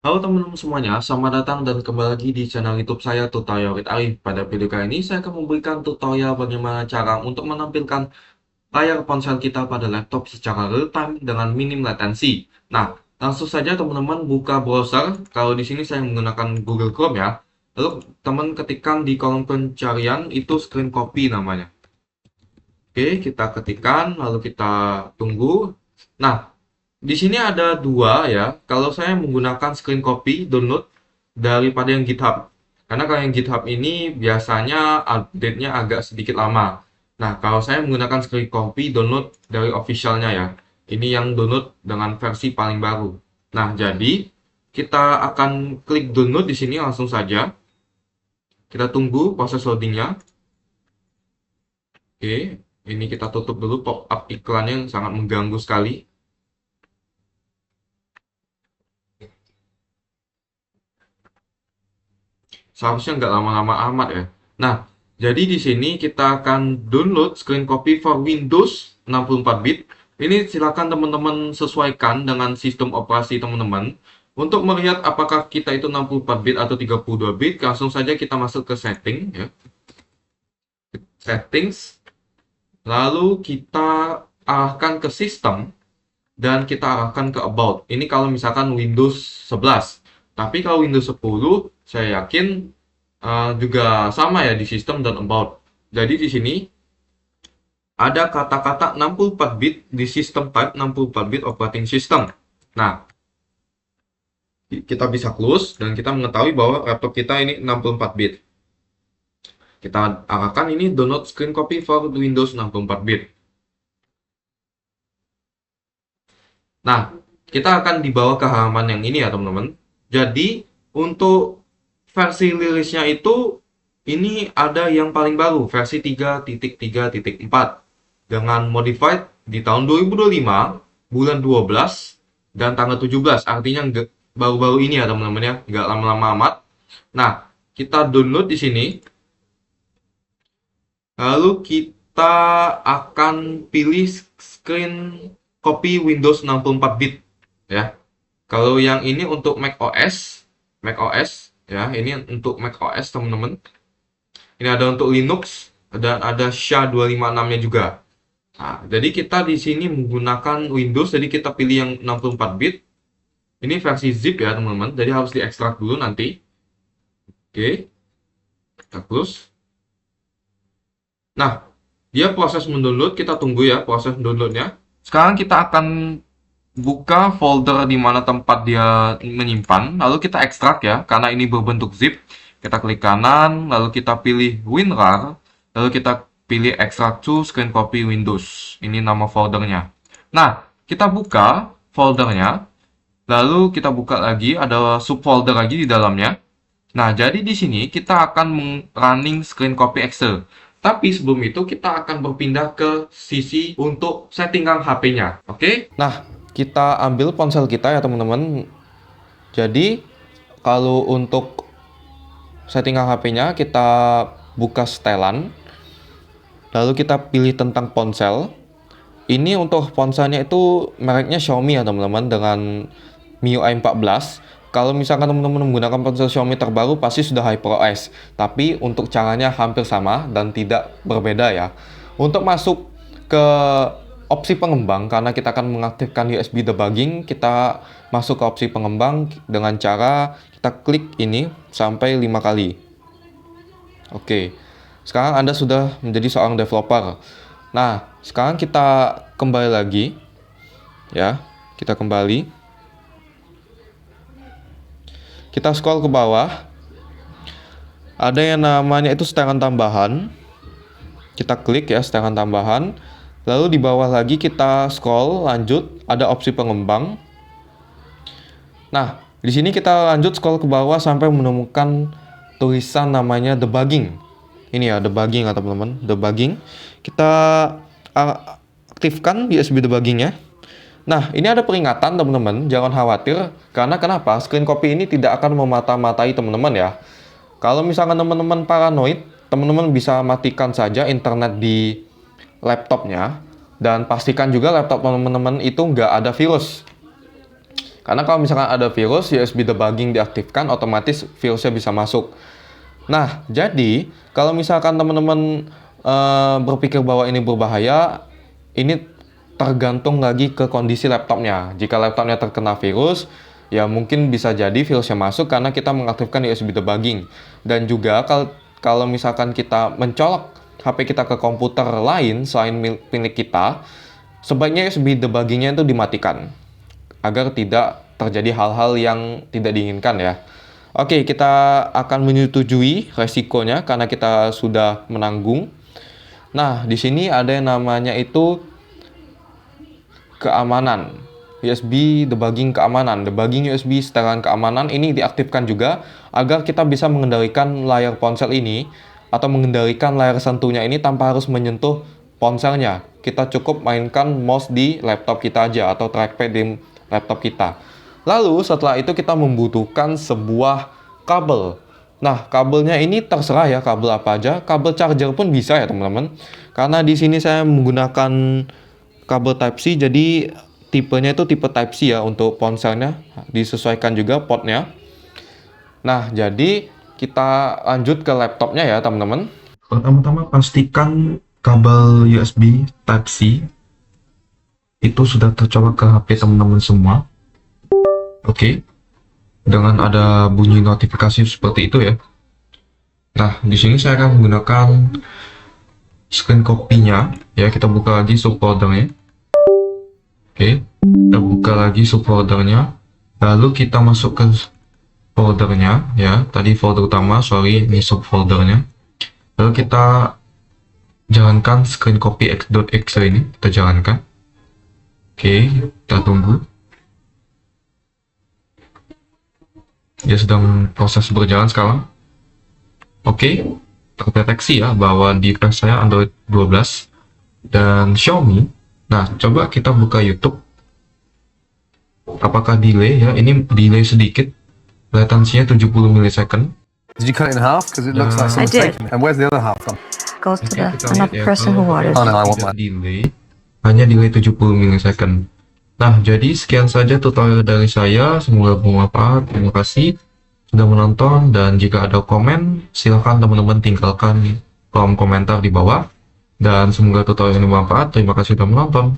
Halo teman-teman semuanya, selamat datang dan kembali lagi di channel YouTube saya Tutorial with Arif. Pada video kali ini saya akan memberikan tutorial bagaimana cara untuk menampilkan layar ponsel kita pada laptop secara real time dengan minim latensi. Nah, langsung saja teman-teman buka browser. Kalau di sini saya menggunakan Google Chrome ya. Lalu teman ketikkan di kolom pencarian itu screen copy namanya. Oke, kita ketikkan lalu kita tunggu. Nah, di sini ada dua ya. Kalau saya menggunakan screen copy download daripada yang GitHub. Karena kalau yang GitHub ini biasanya update-nya agak sedikit lama. Nah, kalau saya menggunakan screen copy download dari officialnya ya. Ini yang download dengan versi paling baru. Nah, jadi kita akan klik download di sini langsung saja. Kita tunggu proses loadingnya. Oke, ini kita tutup dulu pop-up iklannya yang sangat mengganggu sekali. Seharusnya nggak lama-lama amat ya. Nah, jadi di sini kita akan download screen copy for Windows 64 bit. Ini silakan teman-teman sesuaikan dengan sistem operasi teman-teman. Untuk melihat apakah kita itu 64 bit atau 32 bit, langsung saja kita masuk ke setting ya. Settings, lalu kita arahkan ke sistem dan kita arahkan ke about. Ini kalau misalkan Windows 11. Tapi kalau Windows 10, saya yakin juga sama ya di sistem dan about. Jadi di sini ada kata-kata 64 bit di sistem type 64 bit operating system. Nah, kita bisa close dan kita mengetahui bahwa laptop kita ini 64 bit. Kita arahkan ini download screen copy for Windows 64 bit. Nah, kita akan dibawa ke halaman yang ini ya teman-teman. Jadi, untuk versi rilisnya itu ini ada yang paling baru, versi 3.3.4 dengan modified di tahun 2025, bulan 12 dan tanggal 17. Artinya baru-baru ini ya teman-teman ya, nggak lama-lama amat. Nah, kita download di sini. Lalu kita akan pilih screen copy Windows 64 bit ya. Kalau yang ini untuk macOS ya, ini untuk macOS teman-teman. Ini ada untuk Linux dan ada SHA-256-nya juga. Nah, jadi kita di sini menggunakan Windows, jadi kita pilih yang 64 bit. Ini versi zip ya teman-teman, jadi harus diekstrak dulu nanti. Oke, kita close. Nah, dia proses mendownload, kita tunggu ya proses downloadnya. Sekarang kita akan buka folder di mana tempat dia menyimpan, lalu kita ekstrak ya, karena ini berbentuk zip. Kita klik kanan, lalu kita pilih WinRAR, lalu kita pilih extract to screen copy Windows. Ini nama foldernya. Nah, kita buka foldernya, lalu kita buka lagi, ada subfolder lagi di dalamnya. Nah, jadi di sini kita akan running screen copy Excel. Tapi sebelum itu kita akan berpindah ke sisi untuk settingan HP-nya. Oke? Nah, kita ambil ponsel kita ya teman-teman. Jadi, kalau untuk settingan HP-nya kita buka setelan. Lalu kita pilih tentang ponsel. Ini untuk ponselnya itu mereknya Xiaomi ya teman-teman dengan MIUI 14. Kalau misalkan teman-teman menggunakan ponsel Xiaomi terbaru pasti sudah HyperOS. Tapi untuk caranya hampir sama dan tidak berbeda ya. Untuk masuk ke opsi pengembang, karena kita akan mengaktifkan USB debugging, kita masuk ke opsi pengembang dengan cara kita klik ini sampai 5 kali. Oke, sekarang Anda sudah menjadi seorang developer. Nah, sekarang kita kembali lagi. Ya, kita kembali. Kita scroll ke bawah. Ada yang namanya itu setelan tambahan. Kita klik ya setelan tambahan. Lalu di bawah lagi kita scroll lanjut, ada opsi pengembang. Nah, di sini kita lanjut scroll ke bawah sampai menemukan tulisan namanya debugging. Ini ya debugging ya teman-teman, debugging. Kita aktifkan USB debuggingnya. Nah, ini ada peringatan teman-teman, jangan khawatir. Karena kenapa? Screen copy ini tidak akan memata-matai teman-teman ya. Kalau misalkan teman-teman paranoid, teman-teman bisa matikan saja internet di laptopnya. Dan pastikan juga laptop teman-teman itu nggak ada virus. Karena kalau misalkan ada virus, USB debugging diaktifkan, otomatis virusnya bisa masuk. Nah, jadi kalau misalkan teman-teman berpikir bahwa ini berbahaya, ini tergantung lagi ke kondisi laptopnya. Jika laptopnya terkena virus, ya mungkin bisa jadi virusnya masuk karena kita mengaktifkan USB debugging. Dan juga kalau misalkan kita mencolok HP kita ke komputer lain selain milik kita, sebaiknya USB debuggingnya itu dimatikan agar tidak terjadi hal-hal yang tidak diinginkan ya. Oke, kita akan menyetujui resikonya karena kita sudah menanggung. Nah, di sini ada yang namanya itu keamanan. USB debugging keamanan. Debugging USB setelan keamanan ini diaktifkan juga agar kita bisa mengendalikan layar ponsel ini atau mengendalikan layar sentuhnya ini tanpa harus menyentuh ponselnya. Kita cukup mainkan mouse di laptop kita aja atau trackpad di laptop kita. Lalu setelah itu kita membutuhkan sebuah kabel. Nah, kabelnya ini terserah ya, kabel apa aja. Kabel charger pun bisa ya teman-teman. Karena di sini saya menggunakan kabel Type-C, jadi tipenya itu tipe Type-C ya untuk ponselnya. Disesuaikan juga portnya. Nah, jadi kita lanjut ke laptopnya ya teman-teman. Pertama-tama pastikan kabel USB Type-C itu sudah tercolok ke HP teman-teman semua. Oke. Dengan ada bunyi notifikasi seperti itu ya. Nah, di sini saya akan menggunakan screen copy-nya ya. Kita buka lagi subfoldernya. Oke, kita buka lagi subfoldernya. Lalu kita masuk ke foldernya ya. Tadi folder utama, sorry, ini subfoldernya. Lalu kita jalankan screen copy x.exe ini, kita jalankan. Oke, kita tunggu. Dia sedang proses berjalan sekarang. Oke, terdeteksi ya bahwa device saya Android 12 dan Xiaomi. Nah, coba kita buka YouTube. Apakah delay ya? Ini delay sedikit. Latensinya 70 millisecond. Did you cut it in half? Because it looks like I someone's did. taken it. And where's the other half from? Goes to Oke, the kita lihat another ya, person who kalau orders. Oh, no, I want tidak mine. delay, hanya delay 70 millisecond. Nah, jadi sekian saja tutorial dari saya. Semoga bermanfaat. Terima kasih sudah menonton, dan jika ada komen, silahkan teman-teman tinggalkan kolom komentar di bawah. Dan semoga tutorial ini bermanfaat. Terima kasih sudah menonton.